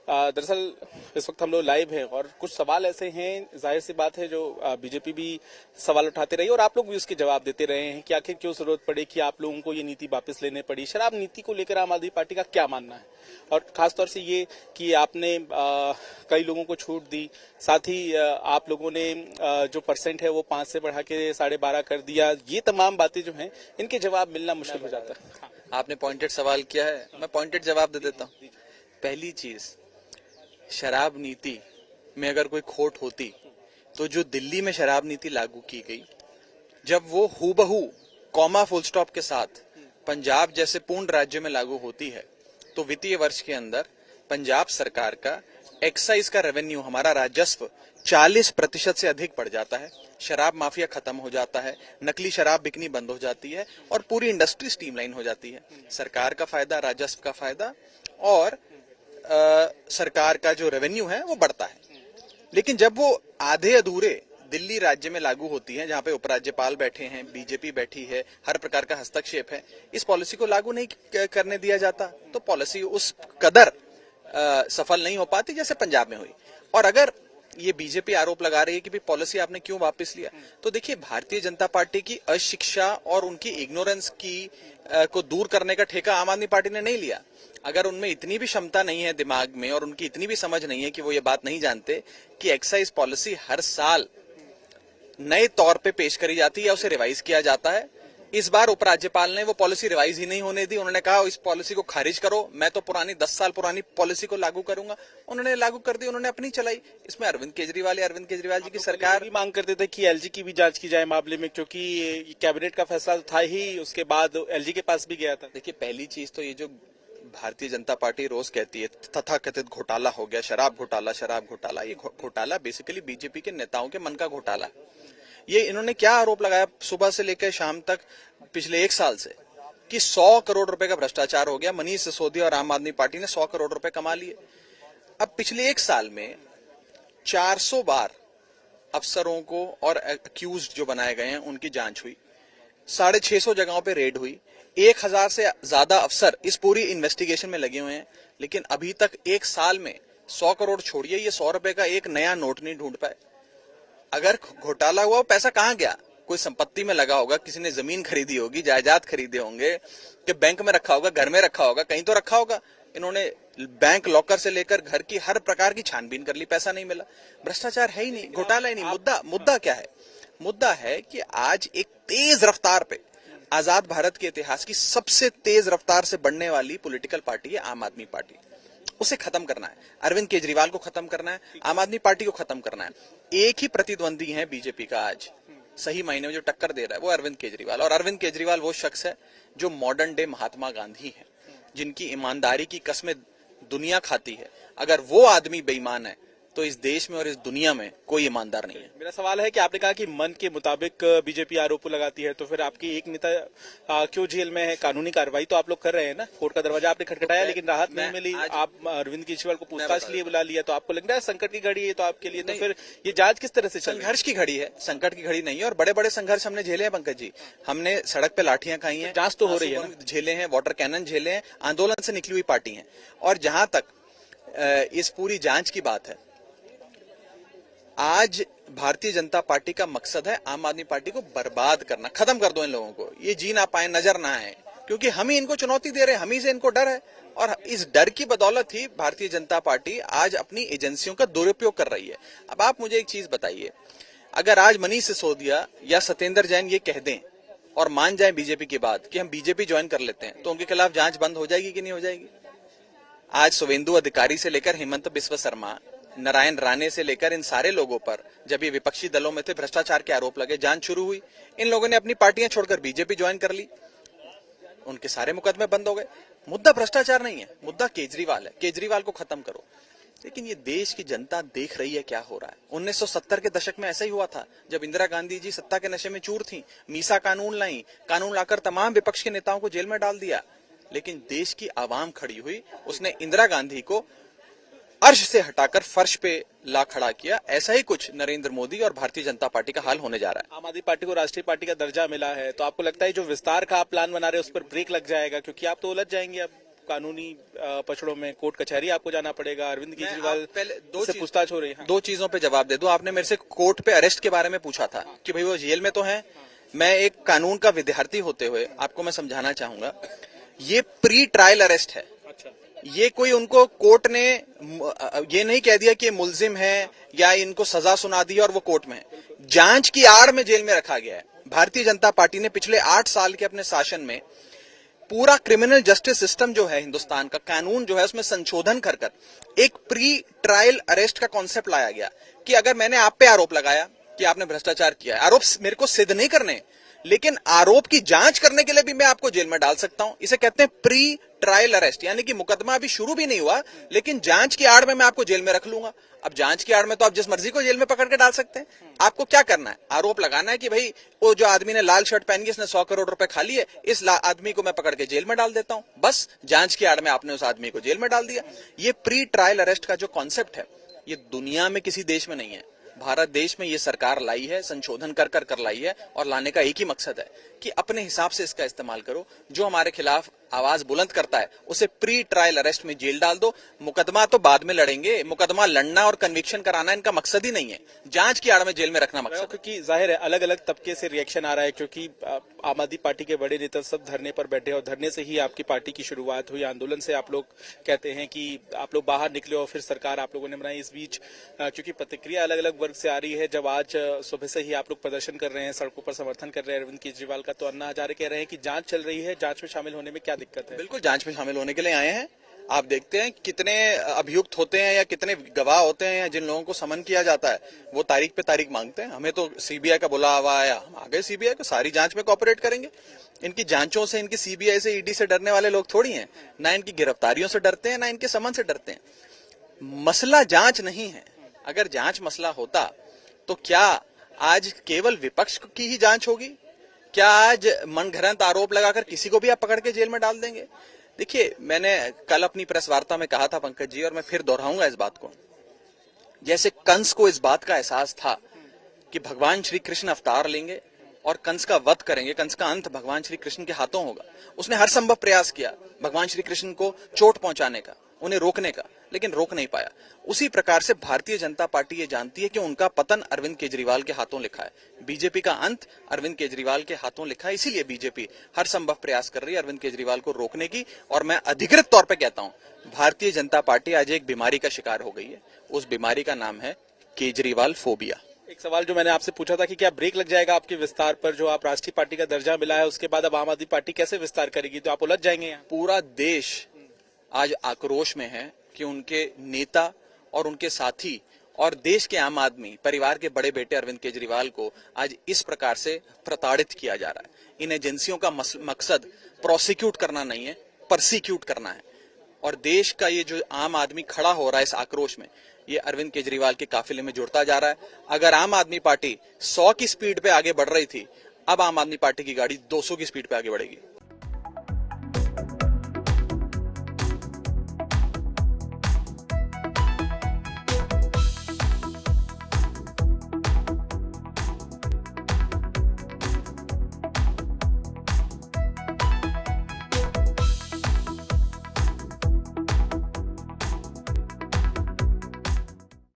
दरअसल इस वक्त हम लोग लाइव हैं और कुछ सवाल ऐसे हैं, जाहिर सी बात है, जो बीजेपी भी सवाल उठाते रही और आप लोग भी उसके जवाब देते रहे हैं कि आखिर क्यों जरूरत पड़े कि आप लोगों को ये नीति वापस लेने पड़ी। शराब नीति को लेकर आम आदमी पार्टी का क्या मानना है, और खासतौर से ये कि आपने कई लोगों को छूट दी, साथ ही आप लोगों ने जो परसेंट है वो 5 से बढ़ा के 12.5 कर दिया। ये तमाम बातें जो हैं इनके जवाब मिलना मुश्किल हो जाता है। आपने पॉइंटेड सवाल किया है, मैं पॉइंटेड जवाब दे देता हूँ। पहली चीज, शराब नीति में अगर कोई खोट होती तो जो दिल्ली में शराब नीति लागू की गई, जब वो हूबहू कॉमा फुल स्टॉप के साथ पंजाब जैसे पूर्ण राज्य में लागू होती है, तो वित्तीय वर्ष के अंदर पंजाब सरकार का एक्साइज का रेवेन्यू, हमारा राजस्व 40% से अधिक बढ़ जाता है। शराब माफिया खत्म हो जाता है, नकली शराब बिकनी बंद हो जाती है और पूरी इंडस्ट्री स्ट्रीमलाइन हो जाती है। सरकार का फायदा, राजस्व का फायदा और सरकार का जो रेवेन्यू है वो बढ़ता है। लेकिन जब वो आधे अधूरे दिल्ली राज्य में लागू होती है, जहां पे उपराज्यपाल बैठे हैं, बीजेपी बैठी है, हर प्रकार का हस्तक्षेप है, इस पॉलिसी को लागू नहीं करने दिया जाता तो पॉलिसी उस कदर सफल नहीं हो पाती जैसे पंजाब में हुई। और अगर ये बीजेपी आरोप लगा रही है कि भाई पॉलिसी आपने क्यों वापस लिया, तो देखिए भारतीय जनता पार्टी की अशिक्षा और उनकी इग्नोरेंस की को दूर करने का ठेका आम आदमी पार्टी ने नहीं लिया। अगर उनमें इतनी भी क्षमता नहीं है दिमाग में और उनकी इतनी भी समझ नहीं है कि वो ये बात नहीं जानते कि एक्साइज पॉलिसी हर साल नए तौर पे पेश करी जाती है, उसे रिवाइज किया जाता है। इस बार उपराज्यपाल ने वो पॉलिसी रिवाइज ही नहीं होने दी। उन्होंने कहा इस पॉलिसी को खारिज करो, मैं तो पुरानी 10 साल पुरानी पॉलिसी को लागू करूंगा। उन्होंने लागू कर दी, उन्होंने अपनी चलाई। इसमें अरविंद केजरीवाल जी की सरकार भी मांग करते थे कि एलजी की भी जांच की जाए मामले में, क्योंकि कैबिनेट का फैसला था ही, उसके बाद एलजी के पास भी गया था। देखिए, पहली चीज तो ये जो भारतीय जनता पार्टी रोज कहती है तथाकथित घोटाला हो गया, शराब घोटाला, ये घोटाला बेसिकली बीजेपी के नेताओं के मन का घोटाला। ये इन्होंने क्या आरोप लगाया सुबह से लेकर शाम तक पिछले 1 साल से कि 100 करोड़ रुपए का भ्रष्टाचार हो गया। मनीष सिसोदिया और आम आदमी पार्टी ने 100 करोड़ रुपए कमा लिए। अब पिछले 1 साल में 400 बार अफसरों को और अक्यूज जो बनाए गए हैं उनकी जांच हुई, 650 जगहों पे रेड हुई, 1000 से ज्यादा अफसर इस पूरी इन्वेस्टिगेशन में लगे हुए हैं। लेकिन अभी तक 1 साल में 100 करोड़ छोड़िए, ये 100 रुपए का एक नया नोट नहीं ढूंढ पाए। अगर घोटाला हुआ, पैसा कहां गया? कोई संपत्ति में लगा होगा, किसी ने जमीन खरीदी होगी, जायदाद खरीदे होंगे, कि बैंक में रखा होगा, घर में रखा होगा, कहीं तो रखा होगा। इन्होंने बैंक लॉकर से लेकर घर की हर प्रकार की छानबीन कर ली, पैसा नहीं मिला। भ्रष्टाचार है ही नहीं, घोटाला ही नहीं। मुद्दा क्या है? मुद्दा है कि आज एक तेज रफ्तार पे आजाद भारत के इतिहास की सबसे तेज रफ्तार से बढ़ने वाली पॉलिटिकल पार्टी है आम आदमी पार्टी। उसे खत्म करना है, अरविंद केजरीवाल को खत्म करना है, आम आदमी पार्टी को खत्म करना है। एक ही प्रतिद्वंदी है बीजेपी का आज सही मायने में जो टक्कर दे रहा है, वो अरविंद केजरीवाल। और अरविंद केजरीवाल वो शख्स है जो मॉडर्न डे महात्मा गांधी है, जिनकी ईमानदारी की कस्में दुनिया खाती है। अगर वो आदमी बेईमान है तो इस देश में और इस दुनिया में कोई ईमानदार नहीं है। मेरा सवाल है कि आपने कहा कि मन के मुताबिक बीजेपी आरोप लगाती है, तो फिर आपकी एक नेता क्यों जेल में है? कानूनी कार्रवाई तो आप लोग कर रहे हैं ना, कोर्ट का दरवाजा आपने खटखटाया लेकिन राहत नहीं मिली। आप अरविंद केजरीवाल को पूछताछ के लिए बुला लिया, तो आपको लग रहा है संकट की घड़ी है तो आपके लिए, तो फिर ये जांच किस तरह से चल? संघर्ष की घड़ी है, संकट की घड़ी नहीं है। और बड़े बड़े संघर्ष हमने झेले हैं पंकज जी। हमने सड़क पे लाठियां खाई हैं, जांच तो हो रही है, झेले हैं, वाटर कैनन झेले हैं, आंदोलन से निकली हुई पार्टी है। और जहां तक इस पूरी जांच की बात है, आज भारतीय जनता पार्टी का मकसद है आम आदमी पार्टी को बर्बाद करना, खत्म कर दो इन लोगों को, ये जी ना पाए, नजर ना आए, क्योंकि हम ही इनको चुनौती दे रहे हैं, हम ही से इनको डर है। और इस डर की बदौलत ही भारतीय जनता पार्टी आज अपनी एजेंसियों का दुरुपयोग कर रही है। अब आप मुझे एक चीज बताइए, अगर आज मनीष सिसोदिया या सत्येंद्र जैन ये कह दें और मान जाए बीजेपी की बात कि हम बीजेपी ज्वाइन कर लेते हैं, तो उनके खिलाफ जांच बंद हो जाएगी कि नहीं हो जाएगी? आज शुवेंदु अधिकारी से लेकर हेमंत बिस्वा शर्मा, नारायण राणे से लेकर इन सारे लोगों पर जब ये विपक्षी दलों में थे भ्रष्टाचार के आरोप लगे, जांच शुरू हुई, इन लोगों ने अपनी पार्टियां छोड़कर बीजेपी ज्वाइन कर ली, उनके सारे मुकदमे बंद हो गए। मुद्दा भ्रष्टाचार नहीं है, मुद्दा केजरीवाल है, केजरीवाल को खत्म करो। लेकिन ये देश की जनता देख रही है क्या हो रहा है। 1970 के दशक में ऐसा ही हुआ था, जब इंदिरा गांधी जी सत्ता के नशे में चूर थी, मीसा कानून लाई, कानून लाकर तमाम विपक्ष के नेताओं को जेल में डाल दिया। लेकिन देश की आवाम खड़ी हुई, उसने इंदिरा गांधी को अर्श से हटाकर फर्श पे ला खड़ा किया। ऐसा ही कुछ नरेंद्र मोदी और भारतीय जनता पार्टी का हाल होने जा रहा है। आम आदमी पार्टी को राष्ट्रीय पार्टी का दर्जा मिला है, तो आपको लगता है जो विस्तार का आप प्लान बना रहे हैं उस पर ब्रेक लग जाएगा, क्योंकि आप तो उलझ जाएंगे अब? कानूनी पचड़ों में कोर्ट कचहरी आपको जाना पड़ेगा। अरविंद केजरीवाल पहले से पूछताछ हो रही है। दो चीजों पे जवाब दे दूं। आपने मेरे से कोर्ट पे अरेस्ट के बारे में पूछा था कि भाई वो जेल में तो है। मैं एक कानून का विद्यार्थी होते हुए आपको मैं समझाना चाहूंगा, ये प्री ट्रायल अरेस्ट है। ये कोई उनको कोर्ट ने ये नहीं कह दिया कि ये मुलजिम है या इनको सजा सुना दी और वो कोर्ट में है। जांच की आड़ में जेल में रखा गया है। भारतीय जनता पार्टी ने पिछले 8 साल के अपने शासन में पूरा क्रिमिनल जस्टिस सिस्टम जो है हिंदुस्तान का, कानून जो है उसमें संशोधन कर एक प्री ट्रायल अरेस्ट का कॉन्सेप्ट लाया गया कि अगर मैंने आप पे आरोप लगाया कि आपने भ्रष्टाचार किया है, आरोप मेरे को सिद्ध नहीं करने, लेकिन आरोप की जांच करने के लिए भी मैं आपको जेल में डाल सकता हूं। इसे कहते हैं प्री ट्रायल अरेस्ट, यानी कि मुकदमा अभी शुरू भी नहीं हुआ लेकिन जांच की आड़ में मैं आपको जेल में रख लूंगा। अब जांच की आड़ में तो आप जिस मर्जी को जेल में पकड़ के डाल सकते हैं। आपको क्या करना है? आरोप लगाना है कि भाई वो जो आदमी ने लाल शर्ट पहन के इसने 100 करोड़ रुपए खा लिए, इस आदमी को मैं पकड़ के जेल में डाल देता हूं। बस जांच की आड़ में आपने उस आदमी को जेल में डाल दिया। ये प्री ट्रायल अरेस्ट का जो कॉन्सेप्ट है, ये दुनिया में किसी देश में नहीं है। भारत देश में ये सरकार लाई है, संशोधन कर लाई है, और लाने का एक ही मकसद है कि अपने हिसाब से इसका इस्तेमाल करो। जो हमारे खिलाफ आवाज बुलंद करता है उसे प्री ट्रायल अरेस्ट में जेल डाल दो। मुकदमा तो बाद में लड़ेंगे, मुकदमा लड़ना और कन्विक्शन कराना इनका मकसद ही नहीं है। जांच की आड़ में जेल में रखना मकसद है। क्योंकि जाहिर है अलग अलग तबके से रिएक्शन आ रहा है, क्योंकि आम आदमी पार्टी के बड़े नेता सब धरने पर बैठे और धरने से ही आपकी पार्टी की शुरुआत हुई। आंदोलन से आप लोग कहते हैं कि आप लोग बाहर निकले और फिर सरकार आप लोगों ने बनाई। इस बीच क्योंकि प्रतिक्रिया अलग अलग वर्ग से आ रही है, जब आज सुबह से ही आप लोग प्रदर्शन कर रहे हैं, सड़कों पर समर्थन कर रहे हैं अरविंद केजरीवाल का, तो अन्ना हजारे कह रहे हैं कि जांच चल रही है, जांच में शामिल होने में क्या दिक्कत है? बिल्कुल जांच में शामिल होने के लिए आए हैं। आप देखते हैं कितने अभियुक्त होते हैं या कितने गवाह होते हैं या जिन लोगों को समन किया जाता है वो तारीख पे तारीख मांगते हैं। हमें तो सीबीआई का बुलावा आया, हम आ गए सीबीआई को, सारी जांच में कोऑपरेट करेंगे। इनकी जांचों से, इनकी सीबीआई से, ईडी से डरने वाले लोग थोड़ी हैं। ना इनकी गिरफ्तारियों से डरते हैं, ना इनके समन से डरते हैं। मसला जांच नहीं है। अगर जांच मसला होता तो क्या आज केवल विपक्ष की ही जांच होगी? क्या आज मनगढ़ंत आरोप लगाकर किसी को भी आप पकड़ के जेल में डाल देंगे? देखिए, मैंने कल अपनी प्रेस वार्ता में कहा था पंकज जी, और मैं फिर दोहराऊंगा इस बात को, जैसे कंस को इस बात का एहसास था कि भगवान श्री कृष्ण अवतार लेंगे और कंस का वध करेंगे, कंस का अंत भगवान श्री कृष्ण के हाथों होगा। उसने हर संभव प्रयास किया भगवान श्री कृष्ण को चोट पहुंचाने का, उन्हें रोकने का, लेकिन रोक नहीं पाया। उसी प्रकार से भारतीय जनता पार्टी ये जानती है कि उनका पतन अरविंद केजरीवाल के हाथों लिखा है, बीजेपी का अंत अरविंद केजरीवाल के हाथों लिखा है। इसीलिए बीजेपी हर संभव प्रयास कर रही है अरविंद केजरीवाल को रोकने की। और मैं अधिकृत तौर पर कहता हूं, भारतीय जनता पार्टी आज एक बीमारी का शिकार हो गई है। उस बीमारी का नाम है केजरीवाल फोबिया। एक सवाल जो मैंने आपसे पूछा था कि क्या ब्रेक लग जाएगा आपके विस्तार पर? जो आप राष्ट्रीय पार्टी का दर्जा मिला है उसके बाद अब आम आदमी पार्टी कैसे विस्तार करेगी? तो आप उलझ जाएंगे यहाँ। पूरा देश आज आक्रोश में है कि उनके नेता और उनके साथी और देश के आम आदमी परिवार के बड़े बेटे अरविंद केजरीवाल को आज इस प्रकार से प्रताड़ित किया जा रहा है। इन एजेंसियों का मकसद प्रोसिक्यूट करना नहीं है, परसिक्यूट करना है। और देश का ये जो आम आदमी खड़ा हो रहा है इस आक्रोश में, ये अरविंद केजरीवाल के काफिले में जुड़ता जा रहा है। अगर आम आदमी पार्टी 100 की स्पीड पे आगे बढ़ रही थी, अब आम आदमी पार्टी की गाड़ी 200 की स्पीड पे आगे बढ़ेगी।